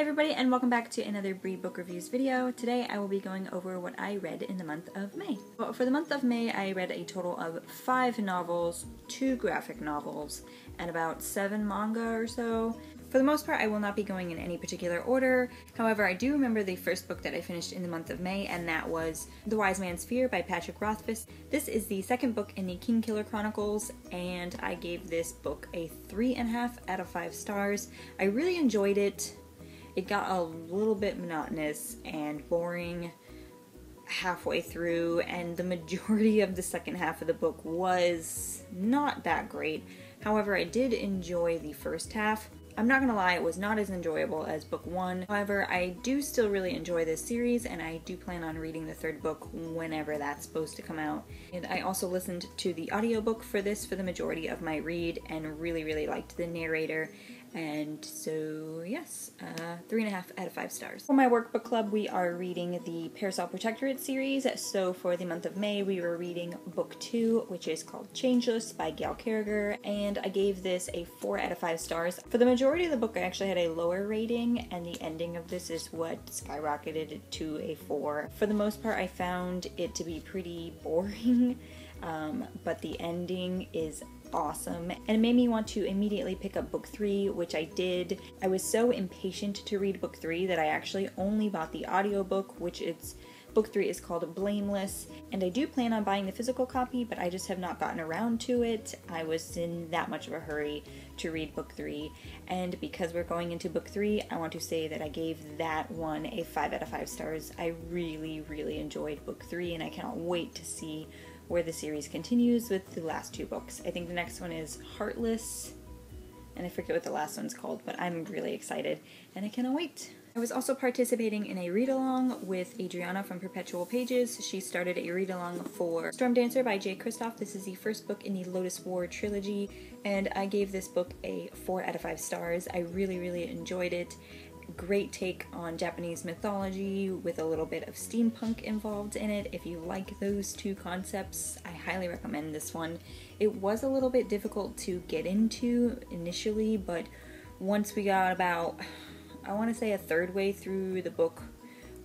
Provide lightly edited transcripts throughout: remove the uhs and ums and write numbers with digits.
Hi everybody, and welcome back to another Bree Book Reviews video. Today I will be going over what I read in the month of May. Well, for the month of May I read a total of 5 novels, 2 graphic novels, and about 7 manga or so. For the most part I will not be going in any particular order. However, I do remember the first book that I finished in the month of May, and that was The Wise Man's Fear by Patrick Rothfuss. This is the second book in the Kingkiller Chronicles, and I gave this book a 3.5 out of 5 stars. I really enjoyed it. It got a little bit monotonous and boring halfway through, and the majority of the second half of the book was not that great. However, I did enjoy the first half. I'm not gonna lie, it was not as enjoyable as book 1. However, I do still really enjoy this series, and I do plan on reading the third book whenever that's supposed to come out. And I also listened to the audiobook for this for the majority of my read and really liked the narrator. And so, yes, 3.5 out of 5 stars. For my workbook club, we are reading the Parasol Protectorate series. So for the month of May, we were reading book 2, which is called Changeless by Gail Carriger, and I gave this a 4 out of 5 stars. For the majority of the book, I actually had a lower rating, and the ending of this is what skyrocketed it to a 4. For the most part, I found it to be pretty boring, but the ending is awesome, and it made me want to immediately pick up book 3, which I did. I was so impatient to read book 3 that I actually only bought the audiobook, which book 3 is called Blameless, and I do plan on buying the physical copy, but I just have not gotten around to it. I was in that much of a hurry to read book 3, and because we're going into book 3, I want to say that I gave that one a 5 out of 5 stars. I really enjoyed book 3, and I cannot wait to see where the series continues with the last 2 books. I think the next one is Heartless, and I forget what the last one's called, but I'm really excited, and I cannot wait. I was also participating in a read-along with Adriana from Perpetual Pages. She started a read-along for Storm Dancer by Jay Kristoff. This is the first book in the Lotus War trilogy, and I gave this book a 4 out of 5 stars. I really enjoyed it. Great take on Japanese mythology with a little bit of steampunk involved in it. If you like those 2 concepts, I highly recommend this one. It was a little bit difficult to get into initially, but once we got about, I want to say, a third way through the book,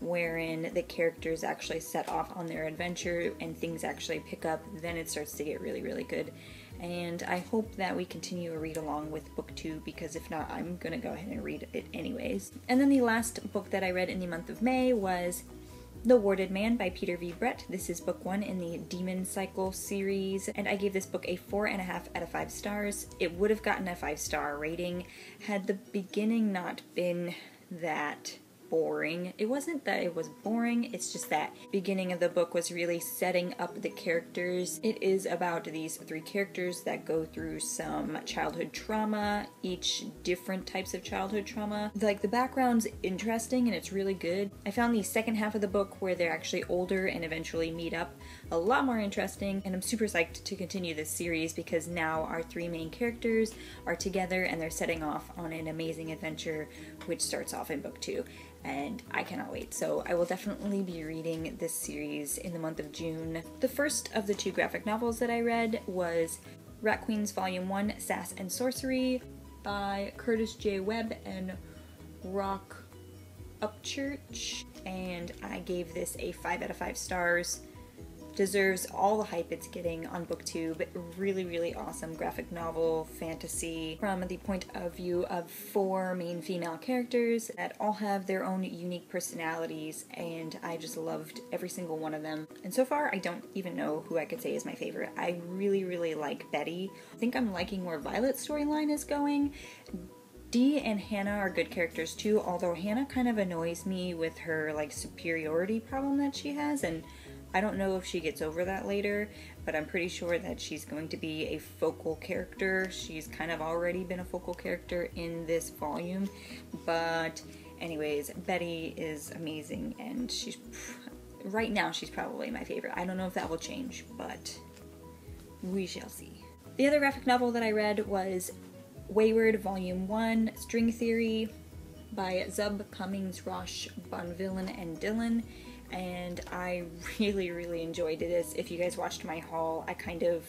wherein the characters actually set off on their adventure and things actually pick up, then it starts to get really good. And I hope that we continue a read along with book 2, because if not, I'm gonna go ahead and read it anyways. And then the last book that I read in the month of May was The Warded Man by Peter V. Brett. This is book 1 in the Demon Cycle series, and I gave this book a 4.5 out of 5 stars. It would have gotten a 5-star rating had the beginning not been that boring. It wasn't that it was boring, it's just that beginning of the book was really setting up the characters. It is about these 3 characters that go through some childhood trauma, each different types of childhood trauma. Like, the background's interesting and it's really good. I found the second half of the book, where they're actually older and eventually meet up, a lot more interesting, and I'm super psyched to continue this series because now our 3 main characters are together and they're setting off on an amazing adventure, which starts off in book 2. And I cannot wait. So I will definitely be reading this series in the month of June. The first of the 2 graphic novels that I read was Rat Queens Volume 1, Sass and Sorcery by Curtis J. Webb and Rock Upchurch, and I gave this a 5 out of 5 stars. Deserves all the hype it's getting on Booktube. Really awesome graphic novel fantasy from the point of view of 4 main female characters that all have their own unique personalities, and I just loved every single one of them. And so far, I don't even know who I could say is my favorite. I really like Betty. I think I'm liking where Violet's storyline is going. Dee and Hannah are good characters too, although Hannah kind of annoys me with her like superiority problem that she has, and I don't know if she gets over that later, but I'm pretty sure that she's going to be a focal character. She's kind of already been a focal character in this volume, but anyways, Betty is amazing, and right now she's probably my favorite. I don't know if that will change, but we shall see. The other graphic novel that I read was Wayward Volume 1, String Theory by Zub, Cummings, Rosh, Bonvillain, and Dillon. And I really enjoyed this. If you guys watched my haul, I kind of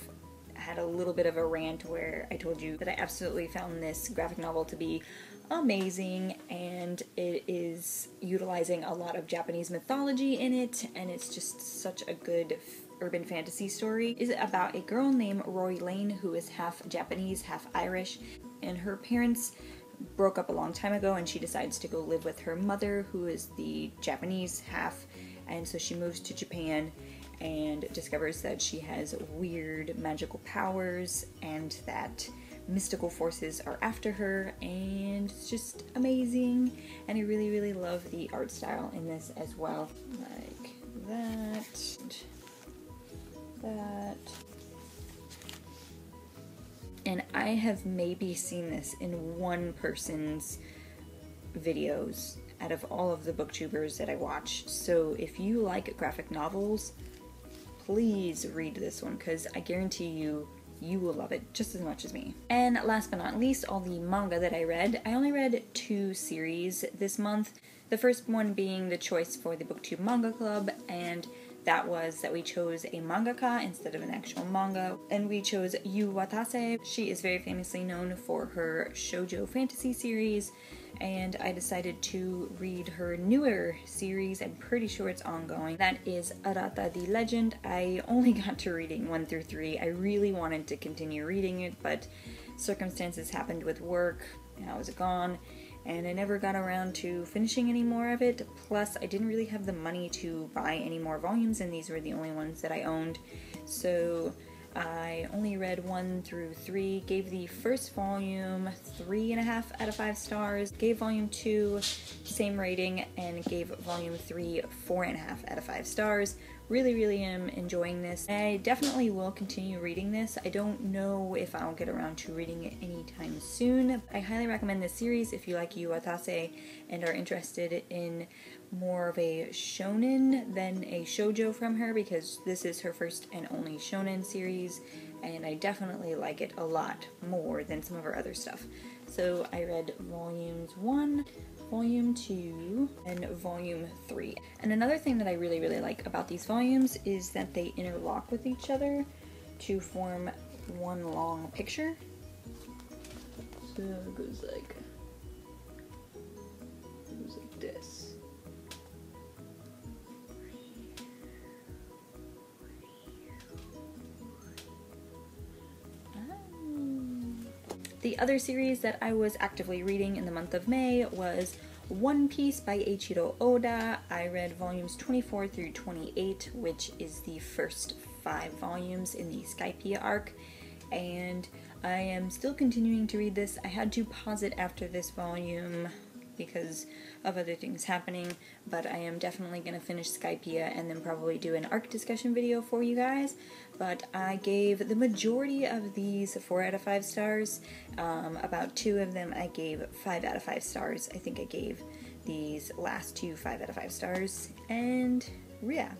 had a little bit of a rant where I told you that I absolutely found this graphic novel to be amazing, and it utilizing a lot of Japanese mythology in it, and it's just such a good urban fantasy story. Is about a girl named Rory Lane who is half Japanese, half Irish, and her parents broke up a long time ago, and she decides to go live with her mother, who is the Japanese half, and so she moves to Japan and discovers that she has weird magical powers and that mystical forces are after her, and it's just amazing. And I really, really love the art style in this as well. Like that. And I have maybe seen this in one person's videos out of all of the booktubers that I watch. So if you like graphic novels, please read this one, because I guarantee you will love it just as much as me. And last but not least, all the manga that I read. I only read 2 series this month. The first one being the choice for the Booktube Manga Club, and that was that we chose a mangaka instead of an actual manga, and we chose Yu Watase. She is very famously known for her shoujo fantasy series, and I decided to read her newer series. I'm pretty sure it's ongoing. That is Arata the Legend. I only got to reading 1 through 3. I really wanted to continue reading it, but circumstances happened with work, and I was gone, and I never got around to finishing any more of it. Plus, I didn't really have the money to buy any more volumes, and these were the only ones that I owned. So I only read 1 through 3, gave the first volume 3.5 out of 5 stars, gave volume 2 same rating, and gave volume 3 4.5 out of 5 stars. Really, really am enjoying this. I definitely will continue reading this. I don't know if I'll get around to reading it anytime soon. I highly recommend this series if you like Yu Watase and are interested in more of a shonen than a shoujo from her, because this is her first and only shonen series, and I definitely like it a lot more than some of her other stuff. So I read volumes 1, volume 2, and volume 3. And another thing that I really, really like about these volumes is that they interlock with each other to form one long picture. So it goes like this. The other series that I was actively reading in the month of May was One Piece by Eiichiro Oda. I read volumes 24 through 28, which is the first 5 volumes in the Skypiea arc, and I am still continuing to read this. I had to pause it after this volume because of other things happening, but I am definitely going to finish Skypiea and then probably do an arc discussion video for you guys. But I gave the majority of these 4 out of 5 stars. About 2 of them I gave 5 out of 5 stars. I think I gave these last 2 5 out of 5 stars, and yeah,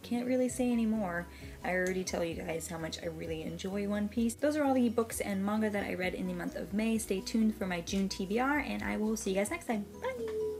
can't really say anymore. I already tell you guys how much I really enjoy One Piece. Those are all the books and manga that I read in the month of May. Stay tuned for my June TBR, and I will see you guys next time. Bye!